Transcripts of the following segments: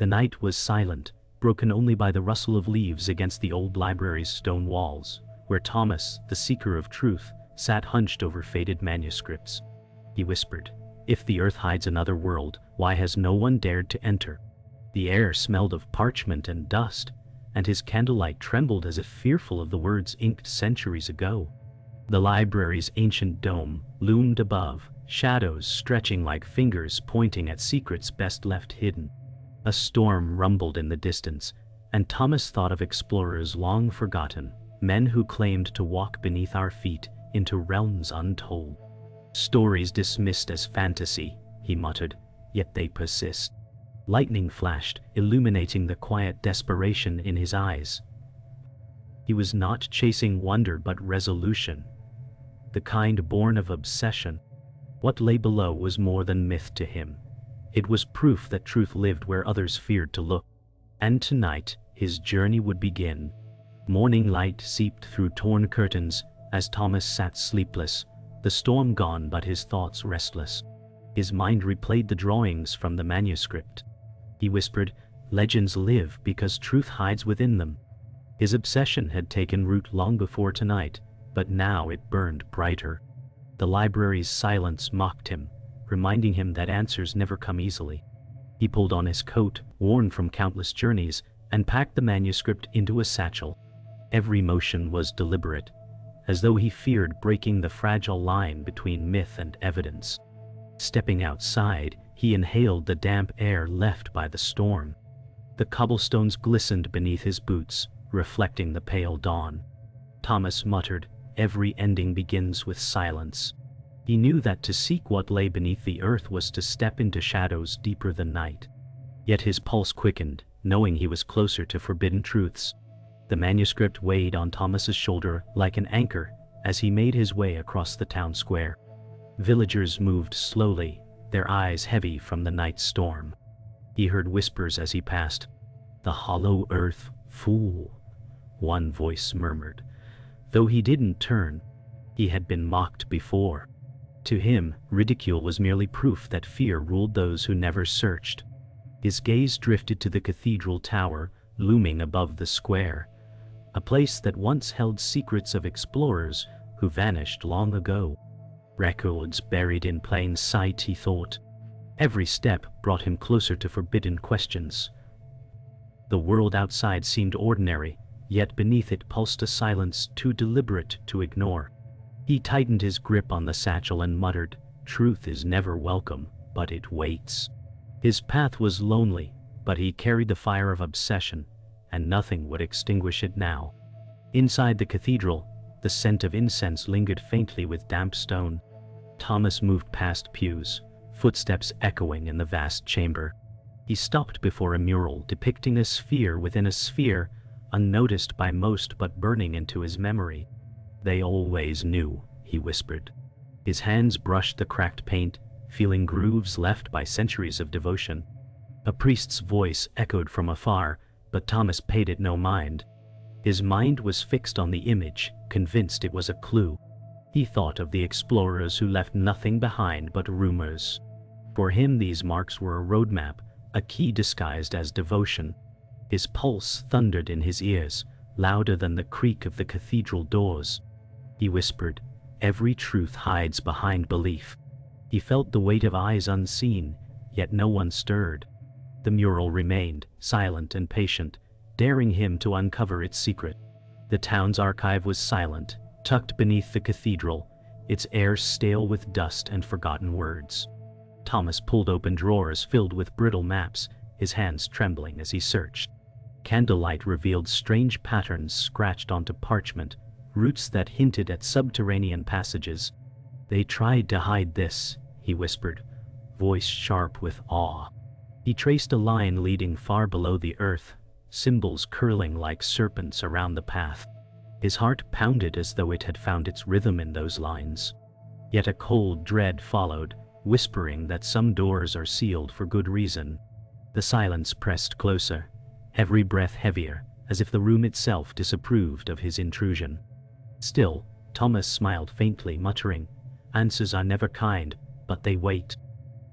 The night was silent, broken only by the rustle of leaves against the old library's stone walls, where Thomas, the seeker of truth, sat hunched over faded manuscripts. He whispered, "If the earth hides another world, why has no one dared to enter?" The air smelled of parchment and dust, and his candlelight trembled as if fearful of the words inked centuries ago. The library's ancient dome loomed above, shadows stretching like fingers pointing at secrets best left hidden. A storm rumbled in the distance, and Thomas thought of explorers long forgotten, men who claimed to walk beneath our feet into realms untold. Stories dismissed as fantasy, he muttered, yet they persist. Lightning flashed, illuminating the quiet desperation in his eyes. He was not chasing wonder but resolution, the kind born of obsession. What lay below was more than myth to him. It was proof that truth lived where others feared to look. And tonight, his journey would begin. Morning light seeped through torn curtains as Thomas sat sleepless, the storm gone but his thoughts restless. His mind replayed the drawings from the manuscript. He whispered, "Legends live because truth hides within them." His obsession had taken root long before tonight, but now it burned brighter. The library's silence mocked him, reminding him that answers never come easily. He pulled on his coat, worn from countless journeys, and packed the manuscript into a satchel. Every motion was deliberate, as though he feared breaking the fragile line between myth and evidence. Stepping outside, he inhaled the damp air left by the storm. The cobblestones glistened beneath his boots, reflecting the pale dawn. Thomas muttered, "Every ending begins with silence." He knew that to seek what lay beneath the earth was to step into shadows deeper than night. Yet his pulse quickened, knowing he was closer to forbidden truths. The manuscript weighed on Thomas's shoulder like an anchor as he made his way across the town square. Villagers moved slowly, their eyes heavy from the night storm. He heard whispers as he passed. "The hollow earth, fool," one voice murmured. Though he didn't turn, he had been mocked before. To him, ridicule was merely proof that fear ruled those who never searched. His gaze drifted to the cathedral tower, looming above the square, a place that once held secrets of explorers who vanished long ago. Records buried in plain sight, he thought. Every step brought him closer to forbidden questions. The world outside seemed ordinary, yet beneath it pulsed a silence too deliberate to ignore. He tightened his grip on the satchel and muttered, "Truth is never welcome, but it waits." His path was lonely, but he carried the fire of obsession, and nothing would extinguish it now. Inside the cathedral, the scent of incense lingered faintly with damp stone. Thomas moved past pews, footsteps echoing in the vast chamber. He stopped before a mural depicting a sphere within a sphere, unnoticed by most but burning into his memory. "They always knew," he whispered. His hands brushed the cracked paint, feeling grooves left by centuries of devotion. A priest's voice echoed from afar, but Thomas paid it no mind. His mind was fixed on the image, convinced it was a clue. He thought of the explorers who left nothing behind but rumors. For him these marks were a roadmap, a key disguised as devotion. His pulse thundered in his ears, louder than the creak of the cathedral doors. He whispered, "Every truth hides behind belief." He felt the weight of eyes unseen, yet no one stirred. The mural remained, silent and patient, daring him to uncover its secret. The town's archive was silent, tucked beneath the cathedral, its air stale with dust and forgotten words. Thomas pulled open drawers filled with brittle maps, his hands trembling as he searched. Candlelight revealed strange patterns scratched onto parchment, roots that hinted at subterranean passages. "They tried to hide this," he whispered, voice sharp with awe. He traced a line leading far below the earth, symbols curling like serpents around the path. His heart pounded as though it had found its rhythm in those lines. Yet a cold dread followed, whispering that some doors are sealed for good reason. The silence pressed closer, every breath heavier, as if the room itself disapproved of his intrusion. Still, Thomas smiled faintly, muttering, "Answers are never kind, but they wait."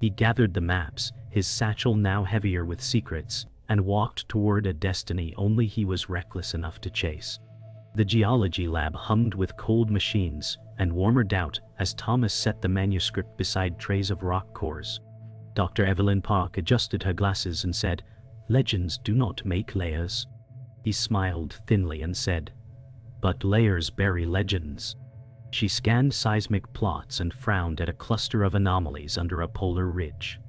He gathered the maps, his satchel now heavier with secrets, and walked toward a destiny only he was reckless enough to chase. The geology lab hummed with cold machines and warmer doubt as Thomas set the manuscript beside trays of rock cores. Dr. Evelyn Park adjusted her glasses and said, "Legends do not make layers." He smiled thinly and said, "But layers bury legends." She scanned seismic plots and frowned at a cluster of anomalies under a polar ridge.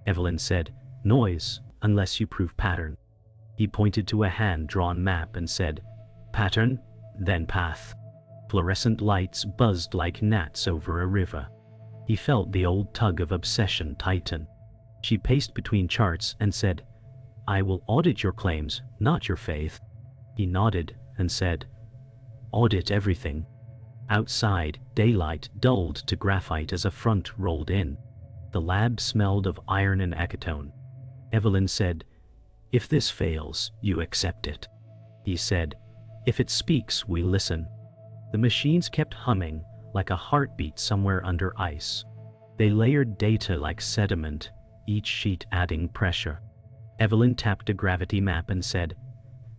Evelyn said, "Noise, unless you prove pattern." He pointed to a hand-drawn map and said, "Pattern, then path." Fluorescent lights buzzed like gnats over a river. He felt the old tug of obsession tighten. She paced between charts and said, "I will audit your claims, not your faith." He nodded and said, "Audit everything." Outside, daylight dulled to graphite as a front rolled in. The lab smelled of iron and acetone. Evelyn said, "If this fails, you accept it." He said, "If it speaks, we listen." The machines kept humming, like a heartbeat somewhere under ice. They layered data like sediment, each sheet adding pressure. Evelyn tapped a gravity map and said,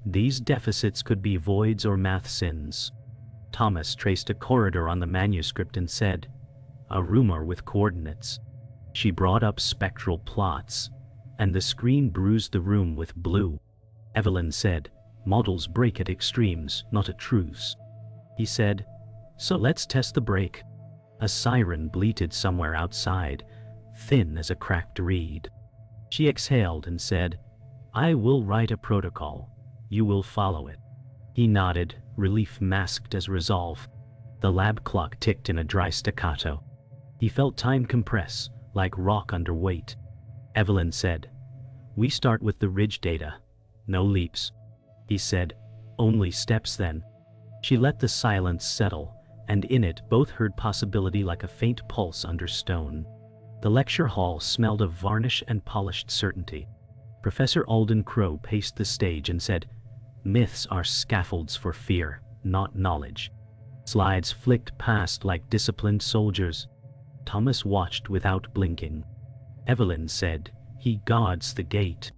"These deficits could be voids or math sins." Thomas traced a corridor on the manuscript and said, "A rumor with coordinates." She brought up spectral plots, and the screen bruised the room with blue. Evelyn said, "Models break at extremes, not at truths." He said, "So let's test the break." A siren bleated somewhere outside, thin as a cracked reed. She exhaled and said, "I will write a protocol. You will follow it." He nodded, relief masked as resolve. The lab clock ticked in a dry staccato. He felt time compress, like rock under weight. Evelyn said, "We start with the ridge data. No leaps." He said, "Only steps then." She let the silence settle, and in it both heard possibility like a faint pulse under stone. The lecture hall smelled of varnish and polished certainty. Professor Alden Crow paced the stage and said, "Myths are scaffolds for fear, not knowledge." Slides flicked past like disciplined soldiers. Thomas watched without blinking. Evelyn said, "He guards the gate."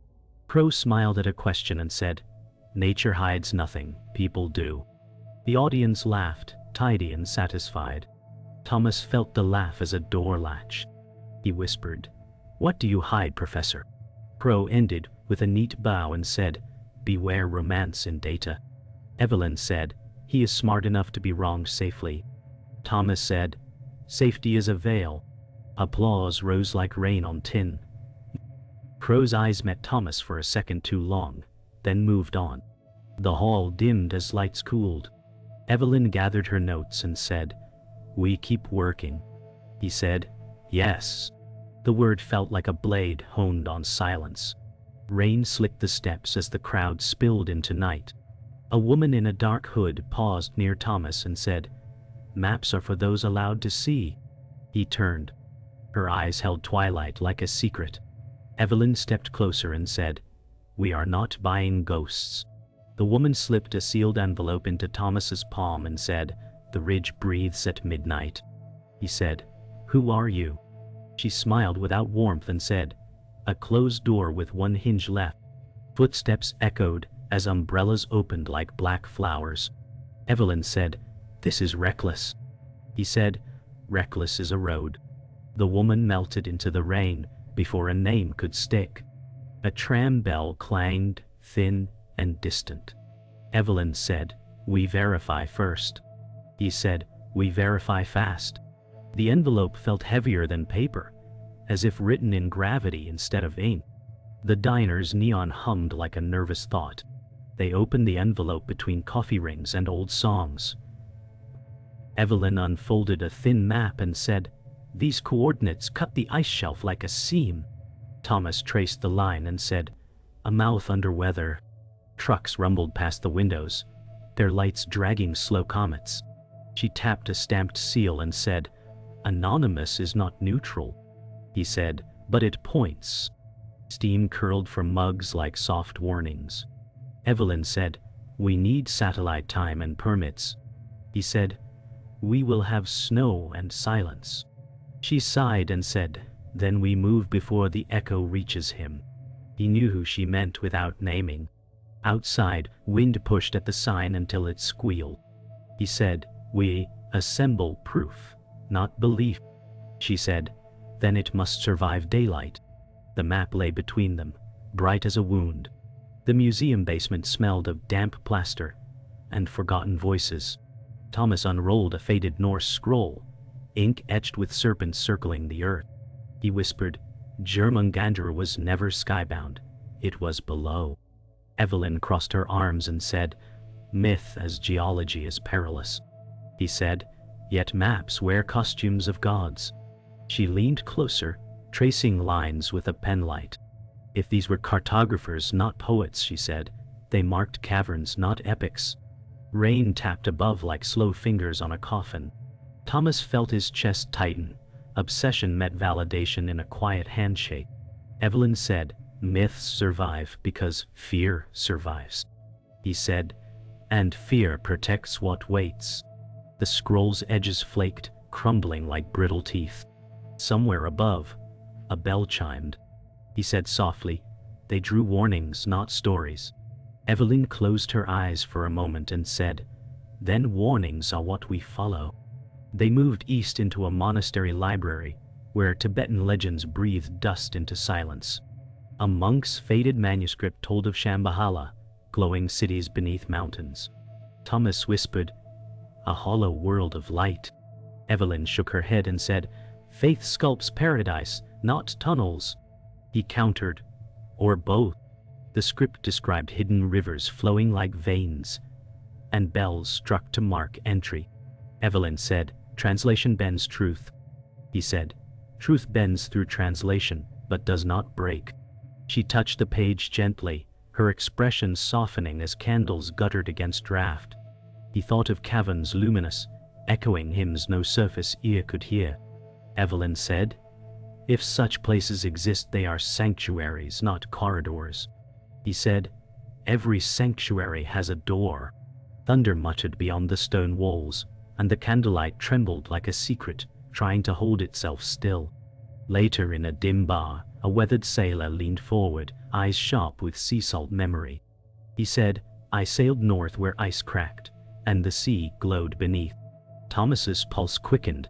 Crow smiled at a question and said, "Nature hides nothing, people do." The audience laughed, tidy and satisfied. Thomas felt the laugh as a door latch. He whispered, "What do you hide, Professor?" Crow ended with a neat bow and said, "Beware romance in data." Evelyn said, "He is smart enough to be wronged safely." Thomas said, "Safety is a veil." Applause rose like rain on tin. Crow's eyes met Thomas for a second too long, then moved on. The hall dimmed as lights cooled. Evelyn gathered her notes and said, "We keep working." He said, "Yes." The word felt like a blade honed on silence. Rain slicked the steps as the crowd spilled into night. A woman in a dark hood paused near Thomas and said, "Maps are for those allowed to see." He turned. Her eyes held twilight like a secret. Evelyn stepped closer and said, "We are not buying ghosts." The woman slipped a sealed envelope into Thomas's palm and said, "The ridge breathes at midnight." He said, "Who are you?" She smiled without warmth and said, "A closed door with one hinge left." Footsteps echoed as umbrellas opened like black flowers. Evelyn said, "This is reckless." He said, "Reckless is a road." The woman melted into the rain before a name could stick. A tram bell clanged, thin and distant. Evelyn said, "We verify first." He said, "We verify fast." The envelope felt heavier than paper, as if written in gravity instead of ink. The diner's neon hummed like a nervous thought. They opened the envelope between coffee rings and old songs. Evelyn unfolded a thin map and said, "These coordinates cut the ice shelf like a seam." Thomas traced the line and said, "A mouth under weather." Trucks rumbled past the windows, their lights dragging slow comets. She tapped a stamped seal and said, "Anonymous is not neutral." He said, "But it points." Steam curled from mugs like soft warnings. Evelyn said, "We need satellite time and permits." He said, "We will have snow and silence." She sighed and said, "Then we move before the echo reaches him." He knew who she meant without naming. Outside, wind pushed at the sign until it squealed. He said, "We assemble proof, not belief." She said, "Then it must survive daylight." The map lay between them, bright as a wound. The museum basement smelled of damp plaster and forgotten voices. Thomas unrolled a faded Norse scroll, ink etched with serpents circling the earth. He whispered, "Jörmungandr was never skybound. It was below." Evelyn crossed her arms and said, "Myth as geology is perilous." He said, "Yet maps wear costumes of gods." She leaned closer, tracing lines with a penlight. "If these were cartographers, not poets," she said, "they marked caverns, not epics." Rain tapped above like slow fingers on a coffin. Thomas felt his chest tighten. Obsession met validation in a quiet handshake. Evelyn said, "Myths survive because fear survives." He said, "And fear protects what waits." The scroll's edges flaked, crumbling like brittle teeth. Somewhere above, a bell chimed. He said softly, "They drew warnings, not stories." Evelyn closed her eyes for a moment and said, "Then warnings are what we follow." They moved east into a monastery library, where Tibetan legends breathed dust into silence. A monk's faded manuscript told of Shambhala, glowing cities beneath mountains. Thomas whispered, "A hollow world of light." Evelyn shook her head and said, "Faith sculpts paradise, not tunnels." He countered, "Or both." The script described hidden rivers flowing like veins, and bells struck to mark entry. Evelyn said, "Translation bends truth." He said, "Truth bends through translation, but does not break." She touched the page gently, her expression softening as candles guttered against draft. He thought of caverns luminous, echoing hymns no surface ear could hear. Evelyn said, "If such places exist, they are sanctuaries, not corridors." He said, "Every sanctuary has a door." Thunder muttered beyond the stone walls, and the candlelight trembled like a secret, trying to hold itself still. Later, in a dim bar, a weathered sailor leaned forward, eyes sharp with sea salt memory. He said, "I sailed north where ice cracked, and the sea glowed beneath." Thomas's pulse quickened.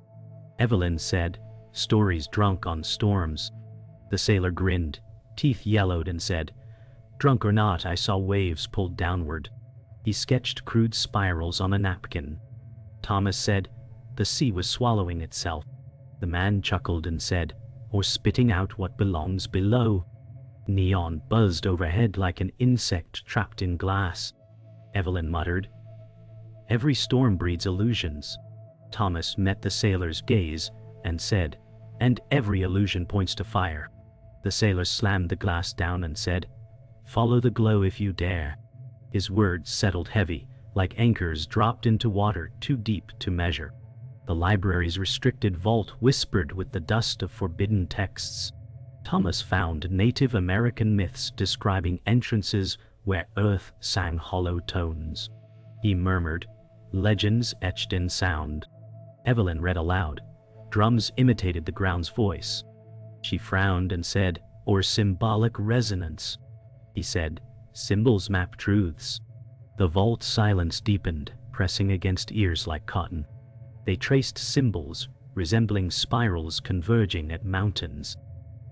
Evelyn said, "Stories drunk on storms." The sailor grinned, teeth yellowed, and said, "Drunk or not, I saw waves pulled downward." He sketched crude spirals on a napkin. Thomas said, "The sea was swallowing itself." The man chuckled and said, "Or spitting out what belongs below." Neon buzzed overhead like an insect trapped in glass. Evelyn muttered, "Every storm breeds illusions." Thomas met the sailor's gaze and said, "And every illusion points to fire." The sailor slammed the glass down and said, "Follow the glow if you dare." His words settled heavy, like anchors dropped into water too deep to measure. The library's restricted vault whispered with the dust of forbidden texts. Thomas found Native American myths describing entrances where earth sang hollow tones. He murmured, "Legends etched in sound." Evelyn read aloud. Drums imitated the ground's voice. She frowned and said, "Or symbolic resonance." He said, "Symbols map truths." The vault's silence deepened, pressing against ears like cotton. They traced symbols, resembling spirals converging at mountains.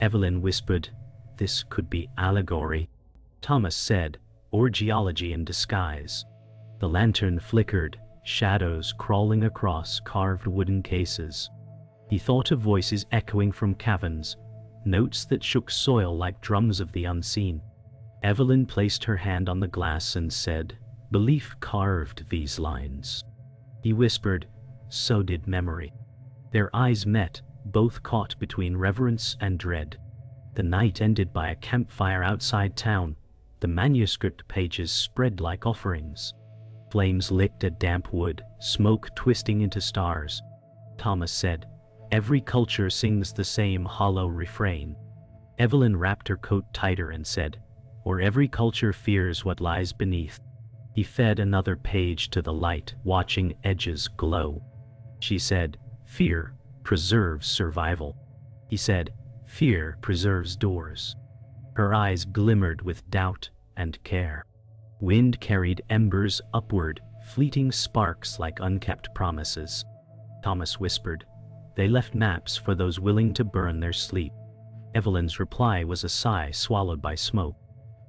Evelyn whispered, "This could be allegory." Thomas said, "Or geology in disguise." The lantern flickered, shadows crawling across carved wooden cases. He thought of voices echoing from caverns, notes that shook soil like drums of the unseen. Evelyn placed her hand on the glass and said, "Belief carved these lines." He whispered, "So did memory." Their eyes met, both caught between reverence and dread. The night ended by a campfire outside town. The manuscript pages spread like offerings. Flames licked at damp wood, smoke twisting into stars. Thomas said, "Every culture sings the same hollow refrain." Evelyn wrapped her coat tighter and said, "Or every culture fears what lies beneath." He fed another page to the light, watching edges glow. She said, "Fear preserves survival." He said, "Fear preserves doors." Her eyes glimmered with doubt and care. Wind carried embers upward, fleeting sparks like unkept promises. Thomas whispered, "They left maps for those willing to burn their sleep." Evelyn's reply was a sigh swallowed by smoke.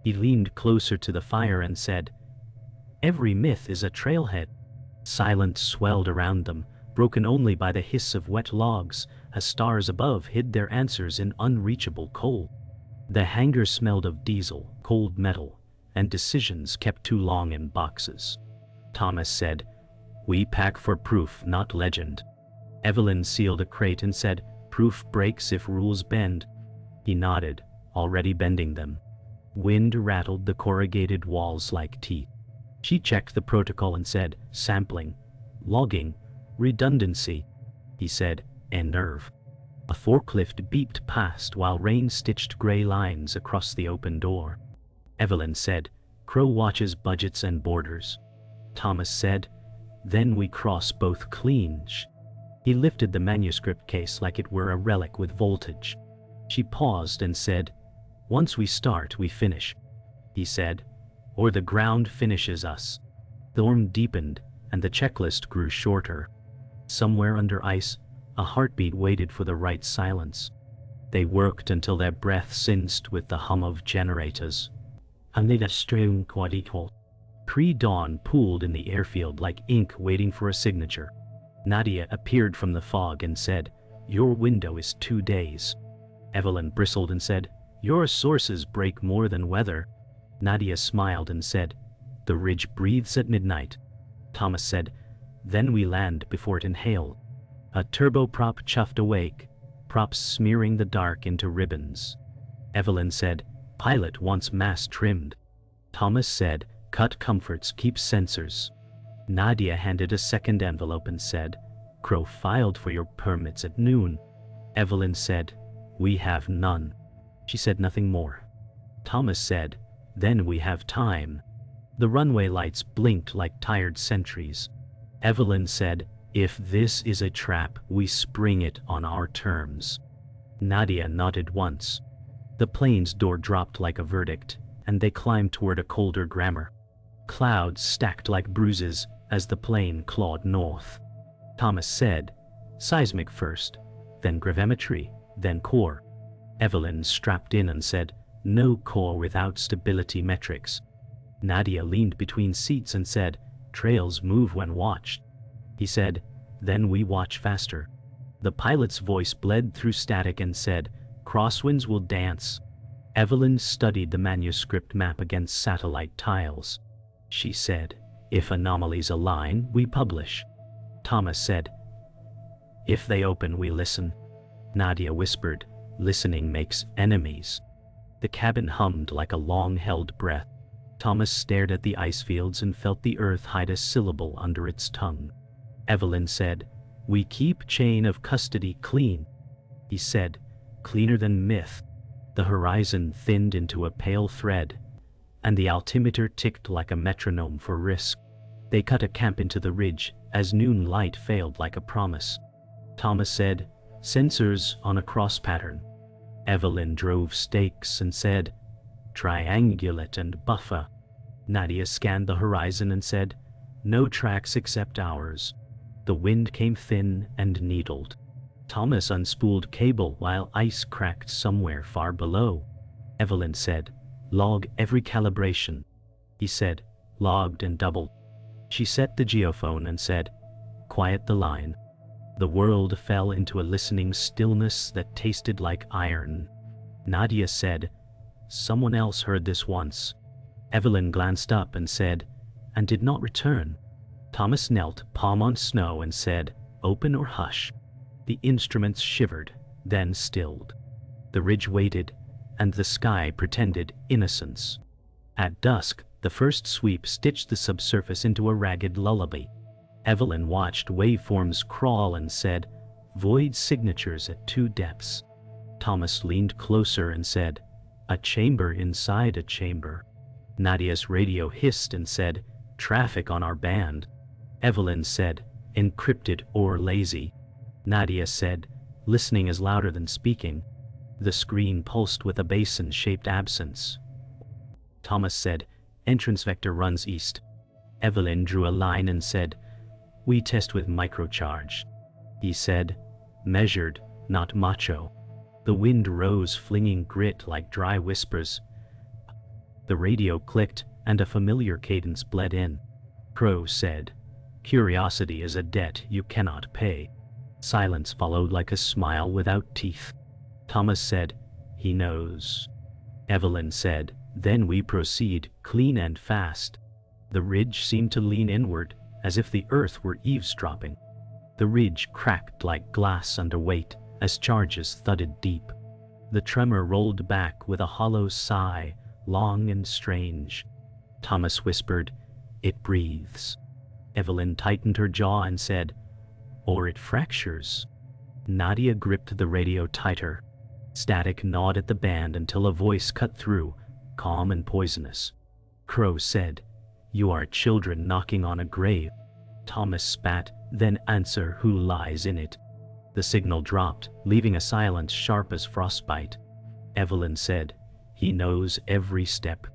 He leaned closer to the fire and said, "Every myth is a trailhead." Silence swelled around them, broken only by the hiss of wet logs, as stars above hid their answers in unreachable cold. The hangar smelled of diesel, cold metal, and decisions kept too long in boxes. Thomas said, "We pack for proof, not legend." Evelyn sealed a crate and said, "Proof breaks if rules bend." He nodded, already bending them. Wind rattled the corrugated walls like teeth. She checked the protocol and said, "Sampling, logging, redundancy." He said, "Nerve." A forklift beeped past while rain stitched gray lines across the open door. Evelyn said, "Crow watches budgets and borders." Thomas said, "Then we cross both clean." He lifted the manuscript case like it were a relic with voltage. She paused and said, "Once we start, we finish." He said, "Or the ground finishes us." The storm deepened, and the checklist grew shorter. Somewhere under ice, a heartbeat waited for the right silence. They worked until their breath singed with the hum of generators. Pre-dawn pooled in the airfield like ink waiting for a signature. Nadia appeared from the fog and said, "Your window is 2 days." Evelyn bristled and said, "Your sources break more than weather." Nadia smiled and said, "The ridge breathes at midnight." Thomas said, "Then we land before it inhaled." A turboprop chuffed awake, props smearing the dark into ribbons. Evelyn said, "Pilot wants mast trimmed." Thomas said, "Cut comforts, keep sensors." Nadia handed a second envelope and said, "Crow filed for your permits at noon." Evelyn said, "We have none." She said nothing more. Thomas said, "Then we have time." The runway lights blinked like tired sentries. Evelyn said, "If this is a trap, we spring it on our terms." Nadia nodded once. The plane's door dropped like a verdict, and they climbed toward a colder grammar. Clouds stacked like bruises as the plane clawed north. Thomas said, "Seismic first, then gravimetry, then core." Evelyn strapped in and said, "No core without stability metrics." Nadia leaned between seats and said, "Trails move when watched." He said, "Then we watch faster." The pilot's voice bled through static and said, "Crosswinds will dance." Evelyn studied the manuscript map against satellite tiles. She said, "If anomalies align, we publish." Thomas said, "If they open, we listen." Nadia whispered, "Listening makes enemies." The cabin hummed like a long-held breath. Thomas stared at the ice fields and felt the earth hide a syllable under its tongue. Evelyn said, "We keep chain of custody clean." He said, "Cleaner than myth." The horizon thinned into a pale thread, and the altimeter ticked like a metronome for risk. They cut a camp into the ridge as noon light failed like a promise. Thomas said, "Sensors on a cross pattern." Evelyn drove stakes and said, "Triangulate and buffer." Nadia scanned the horizon and said, "No tracks except ours." The wind came thin and needled. Thomas unspooled cable while ice cracked somewhere far below. Evelyn said, "Log every calibration." He said, "Logged and doubled." She set the geophone and said, "Quiet the line." The world fell into a listening stillness that tasted like iron. Nadia said, "Someone else heard this once." Evelyn glanced up and said, "And did not return." Thomas knelt, palm on snow, and said, "Open or hush." The instruments shivered, then stilled. The ridge waited, and the sky pretended innocence. At dusk, the first sweep stitched the subsurface into a ragged lullaby. Evelyn watched waveforms crawl and said, "Void signatures at 2 depths." Thomas leaned closer and said, "A chamber inside a chamber." Nadia's radio hissed and said, "Traffic on our band." Evelyn said, "Encrypted or lazy." Nadia said, "Listening is louder than speaking." The screen pulsed with a basin-shaped absence. Thomas said, "Entrance vector runs east." Evelyn drew a line and said, "We test with microcharge." He said, "Measured, not macho." The wind rose, flinging grit like dry whispers. The radio clicked, and a familiar cadence bled in. Crow said, "Curiosity is a debt you cannot pay." Silence followed like a smile without teeth. Thomas said, "He knows." Evelyn said, "Then we proceed, clean and fast." The ridge seemed to lean inward, as if the earth were eavesdropping. The ridge cracked like glass under weight as charges thudded deep. The tremor rolled back with a hollow sigh, long and strange. Thomas whispered, "It breathes." Evelyn tightened her jaw and said, "Or it fractures." Nadia gripped the radio tighter. Static gnawed at the band until a voice cut through, calm and poisonous. Crow said, "You are children knocking on a grave." Thomas spat, "Then answer who lies in it." The signal dropped, leaving a silence sharp as frostbite. Evelyn said, "He knows every step."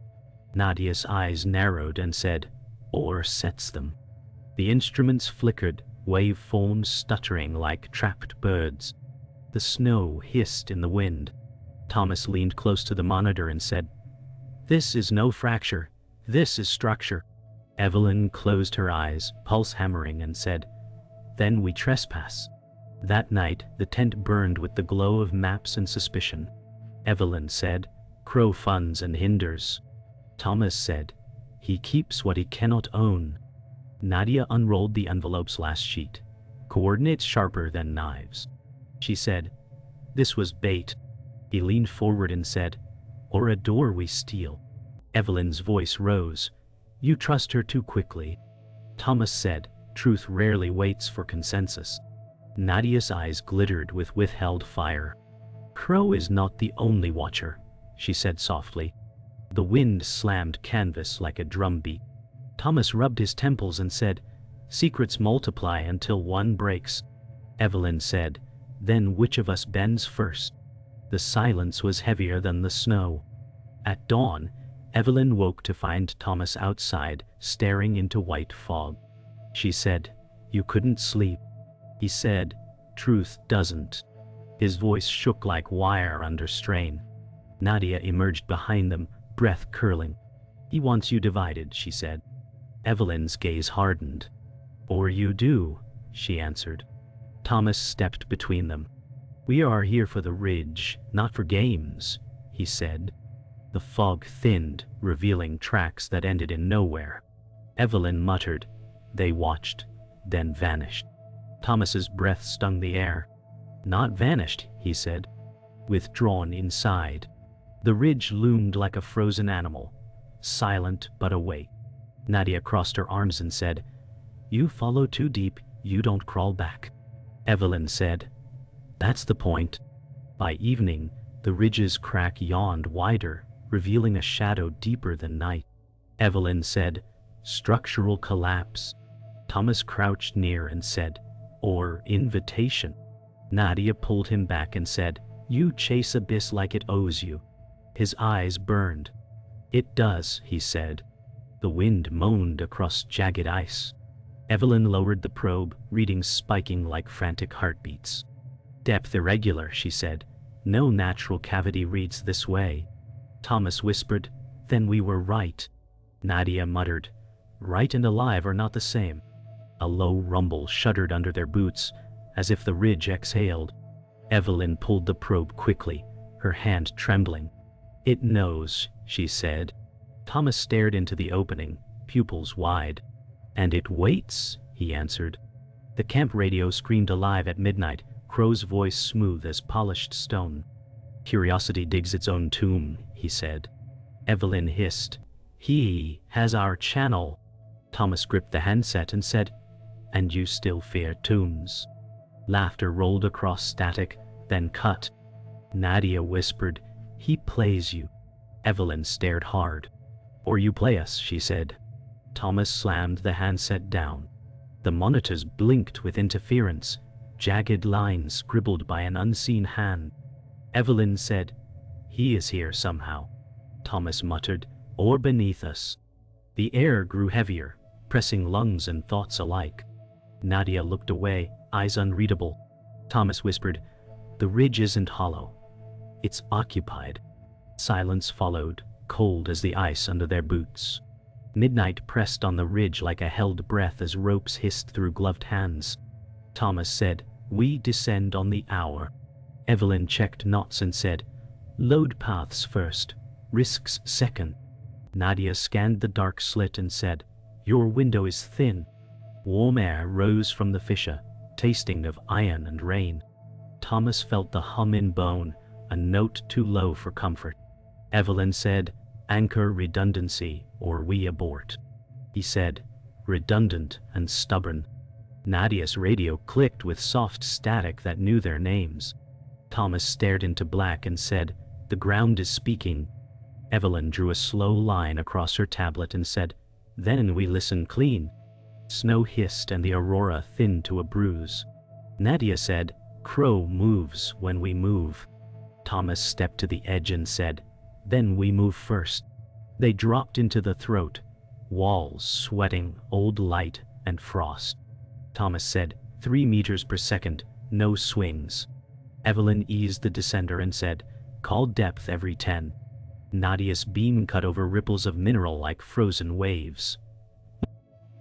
Nadia's eyes narrowed and said, "Or sets them." The instruments flickered, waveforms stuttering like trapped birds. The snow hissed in the wind. Thomas leaned close to the monitor and said, "This is no fracture. This is structure." Evelyn closed her eyes, pulse hammering, and said, "Then we trespass." That night, the tent burned with the glow of maps and suspicion. Evelyn said, "Crow funds and hinders." Thomas said, "He keeps what he cannot own." Nadia unrolled the envelope's last sheet, coordinates sharper than knives. She said, "This was bait." He leaned forward and said, "Or a door we steal." Evelyn's voice rose, "You trust her too quickly." Thomas said, "Truth rarely waits for consensus." Nadia's eyes glittered with withheld fire. "Crow is not the only watcher," she said softly. The wind slammed canvas like a drumbeat. Thomas rubbed his temples and said, "Secrets multiply until one breaks." Evelyn said, "Then which of us bends first?" The silence was heavier than the snow. At dawn, Evelyn woke to find Thomas outside, staring into white fog. She said, "You couldn't sleep." He said, "Truth doesn't." His voice shook like wire under strain. Nadia emerged behind them, breath curling. "He wants you divided," she said. Evelyn's gaze hardened. "Or you do," she answered. Thomas stepped between them. "We are here for the ridge, not for games," he said. The fog thinned, revealing tracks that ended in nowhere. Evelyn muttered. They watched, then vanished. Thomas's breath stung the air. "Not vanished," he said. "Withdrawn inside." The ridge loomed like a frozen animal, silent but awake. Nadia crossed her arms and said, "You follow too deep, you don't crawl back." Evelyn said, "That's the point." By evening, the ridge's crack yawned wider, revealing a shadow deeper than night. Evelyn said, "Structural collapse." Thomas crouched near and said, "Or invitation." Nadia pulled him back and said, "You chase abyss like it owes you." His eyes burned. "It does," he said. The wind moaned across jagged ice. Evelyn lowered the probe, readings spiking like frantic heartbeats. "Depth irregular," she said. "No natural cavity reads this way." Thomas whispered, "Then we were right." Nadia muttered, "Right and alive are not the same." A low rumble shuddered under their boots, as if the ridge exhaled. Evelyn pulled the probe quickly, her hand trembling. "It knows," she said. Thomas stared into the opening, pupils wide. "And it waits," he answered. The camp radio screamed alive at midnight, Crow's voice smooth as polished stone. "Curiosity digs its own tomb," he said. Evelyn hissed, "He has our channel." Thomas gripped the handset and said, "And you still fear tombs." Laughter rolled across static, then cut. Nadia whispered, "He plays you." Evelyn stared hard. "Or you play us," she said. Thomas slammed the handset down. The monitors blinked with interference, jagged lines scribbled by an unseen hand. Evelyn said, "He is here somehow." Thomas muttered, "Or beneath us." The air grew heavier, pressing lungs and thoughts alike. Nadia looked away, eyes unreadable. Thomas whispered, "The ridge isn't hollow. It's occupied." Silence followed, cold as the ice under their boots. Midnight pressed on the ridge like a held breath as ropes hissed through gloved hands. Thomas said, "We descend on the hour." Evelyn checked knots and said, "Load paths first, risks second." Nadia scanned the dark slit and said, "Your window is thin." Warm air rose from the fissure, tasting of iron and rain. Thomas felt the hum in bone, a note too low for comfort. Evelyn said, "Anchor redundancy, or we abort." He said, "Redundant and stubborn." Nadia's radio clicked with soft static that knew their names. Thomas stared into black and said, "The ground is speaking." Evelyn drew a slow line across her tablet and said, "Then we listen clean." Snow hissed and the aurora thinned to a bruise. Nadia said, "Crow moves when we move." Thomas stepped to the edge and said, "Then we move first." They dropped into the throat, walls sweating, old light and frost. Thomas said, 3 meters per second, no swings." Evelyn eased the descender and said, "Call depth every 10. Nadia's beam cut over ripples of mineral like frozen waves.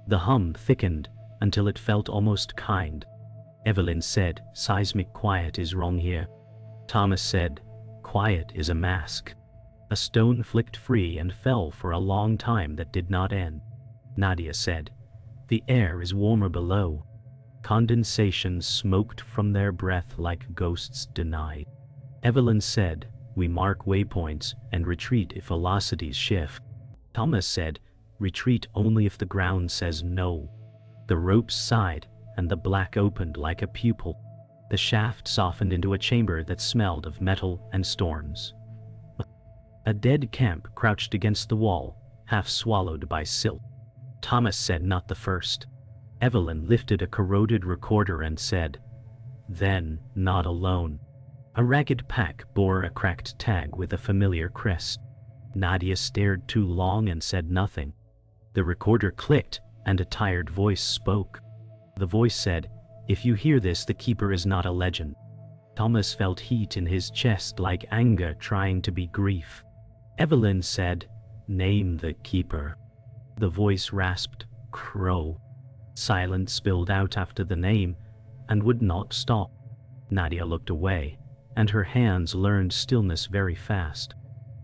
The hum thickened until it felt almost kind. Evelyn said, "Seismic quiet is wrong here." Thomas said, "Quiet is a mask." A stone flicked free and fell for a long time that did not end. Nadia said, "The air is warmer below." Condensation smoked from their breath like ghosts denied. Evelyn said, "We mark waypoints and retreat if velocities shift." Thomas said, "Retreat only if the ground says no." The ropes sighed and the black opened like a pupil. The shaft softened into a chamber that smelled of metal and storms. A dead camp crouched against the wall, half swallowed by silt. Thomas said, "Not the first." Evelyn lifted a corroded recorder and said, "Then, not alone." A ragged pack bore a cracked tag with a familiar crest. Nadia stared too long and said nothing. The recorder clicked and a tired voice spoke. The voice said, "If you hear this, the keeper is not a legend." Thomas felt heat in his chest like anger trying to be grief. Evelyn said, "Name the keeper." The voice rasped, "Crow." Silence spilled out after the name and would not stop. Nadia looked away, and her hands learned stillness very fast.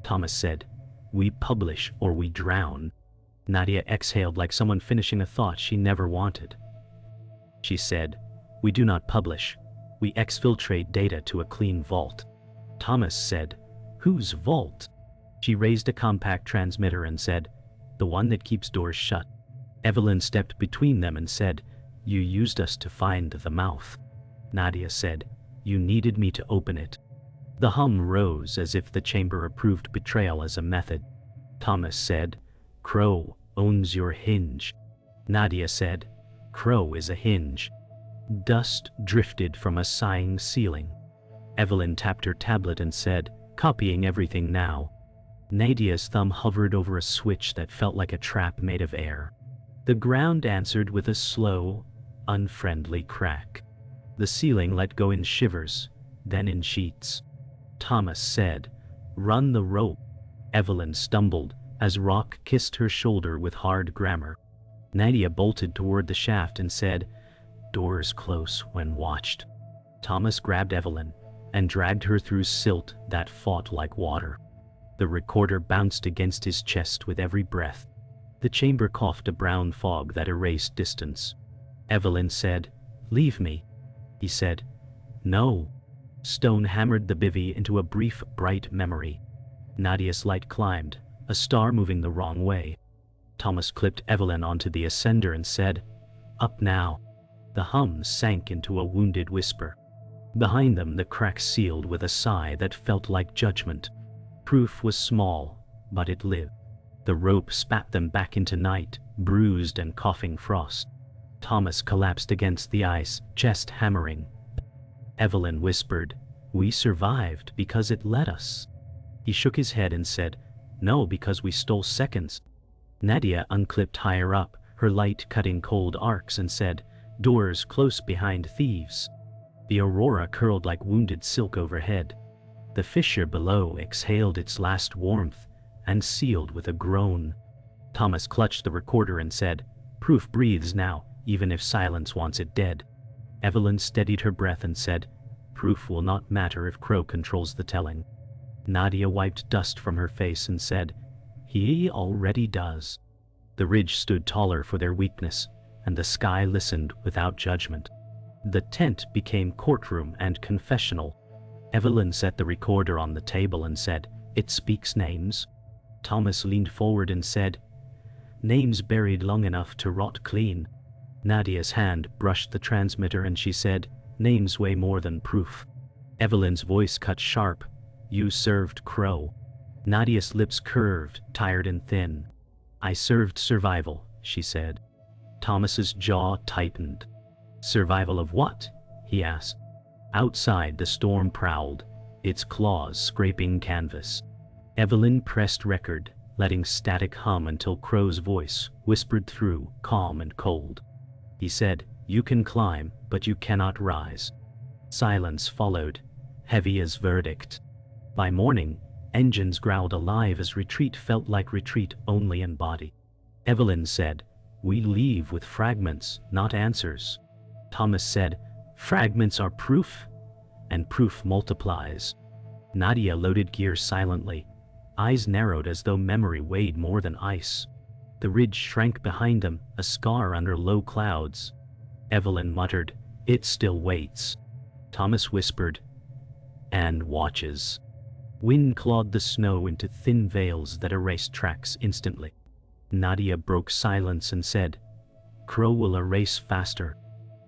Thomas said, "We publish or we drown." Nadia exhaled like someone finishing a thought she never wanted. She said, "We do not publish. We exfiltrate data to a clean vault." Thomas said, "Whose vault?" She raised a compact transmitter and said, "The one that keeps doors shut." Evelyn stepped between them and said, "You used us to find the mouth." Nadia said, "You needed me to open it." The hum rose as if the chamber approved betrayal as a method. Thomas said, "Crow owns your hinge." Nadia said, "Crow is a hinge." Dust drifted from a sighing ceiling. Evelyn tapped her tablet and said, "Copying everything now." Nadia's thumb hovered over a switch that felt like a trap made of air. The ground answered with a slow, unfriendly crack. The ceiling let go in shivers, then in sheets. Thomas said, "Run the rope." Evelyn stumbled as rock kissed her shoulder with hard grammar. Nadia bolted toward the shaft and said, "Doors close when watched." Thomas grabbed Evelyn and dragged her through silt that fought like water. The recorder bounced against his chest with every breath. The chamber coughed a brown fog that erased distance. Evelyn said, "Leave me." He said, "No." Stone hammered the bivvy into a brief, bright memory. Nadia's light climbed, a star moving the wrong way. Thomas clipped Evelyn onto the ascender and said, "Up now." The hum sank into a wounded whisper. Behind them, the crack sealed with a sigh that felt like judgment. Proof was small, but it lived. The rope spat them back into night, bruised and coughing frost. Thomas collapsed against the ice, chest hammering. Evelyn whispered, We survived because it let us. He shook his head and said, No, because we stole seconds. Nadia unclipped higher up, her light cutting cold arcs, and said, Doors close behind thieves. The aurora curled like wounded silk overhead. The fissure below exhaled its last warmth, and sealed with a groan. Thomas clutched the recorder and said, Proof breathes now, even if silence wants it dead. Evelyn steadied her breath and said, Proof will not matter if Crow controls the telling. Nadia wiped dust from her face and said, He already does. The ridge stood taller for their weakness, and the sky listened without judgment. The tent became courtroom and confessional. Evelyn set the recorder on the table and said, It speaks names. Thomas leaned forward and said, Names buried long enough to rot clean. Nadia's hand brushed the transmitter and she said, Names weigh more than proof. Evelyn's voice cut sharp, You served Crow. Nadia's lips curved, tired and thin. I served survival, she said. Thomas's jaw tightened. Survival of what? He asked. Outside the storm prowled, its claws scraping canvas. Evelyn pressed record, letting static hum until Crow's voice whispered through, calm and cold. He said, You can climb, but you cannot rise. Silence followed, heavy as verdict. By morning, engines growled alive as retreat felt like retreat only in body. Evelyn said, We leave with fragments, not answers. Thomas said, Fragments are proof, and proof multiplies. Nadia loaded gear silently, eyes narrowed as though memory weighed more than ice. The ridge shrank behind them, a scar under low clouds. Evelyn muttered, It still waits. Thomas whispered, And watches. Wind clawed the snow into thin veils that erased tracks instantly. Nadia broke silence and said, Crow will erase faster.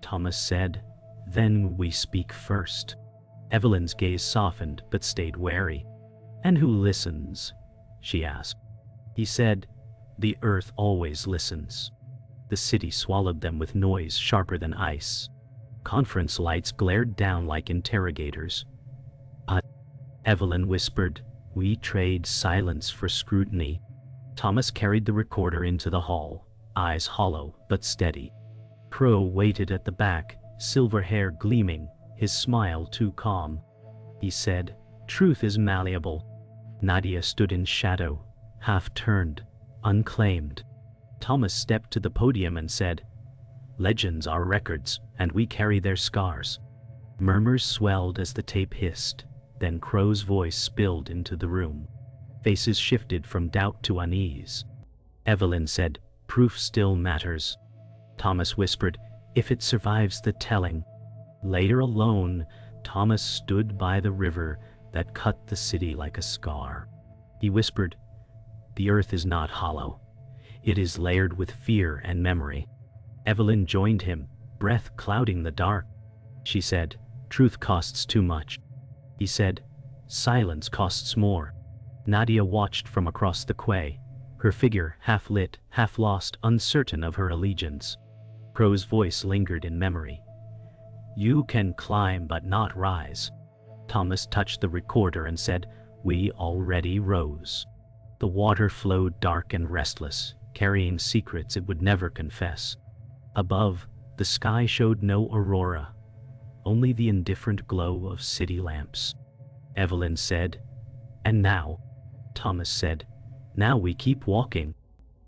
Thomas said, Then we speak first. Evelyn's gaze softened but stayed wary. And who listens? She asked. He said, The earth always listens. The city swallowed them with noise sharper than ice. Conference lights glared down like interrogators. Evelyn whispered, We trade silence for scrutiny. Thomas carried the recorder into the hall, eyes hollow but steady. Crow waited at the back, silver hair gleaming, his smile too calm. He said, Truth is malleable. Nadia stood in shadow, half turned, unclaimed. Thomas stepped to the podium and said, Legends are records, and we carry their scars. Murmurs swelled as the tape hissed, then Crow's voice spilled into the room. Faces shifted from doubt to unease. Evelyn said, Proof still matters. Thomas whispered, If it survives the telling. Later alone, Thomas stood by the river that cut the city like a scar. He whispered, The earth is not hollow. It is layered with fear and memory. Evelyn joined him, breath clouding the dark. She said, Truth costs too much. He said, Silence costs more. Nadia watched from across the quay, her figure half lit, half lost, uncertain of her allegiance. Crow's voice lingered in memory. You can climb but not rise. Thomas touched the recorder and said, We already rose. The water flowed dark and restless, carrying secrets it would never confess. Above, the sky showed no aurora, only the indifferent glow of city lamps. Evelyn said, And now? Thomas said, Now we keep walking.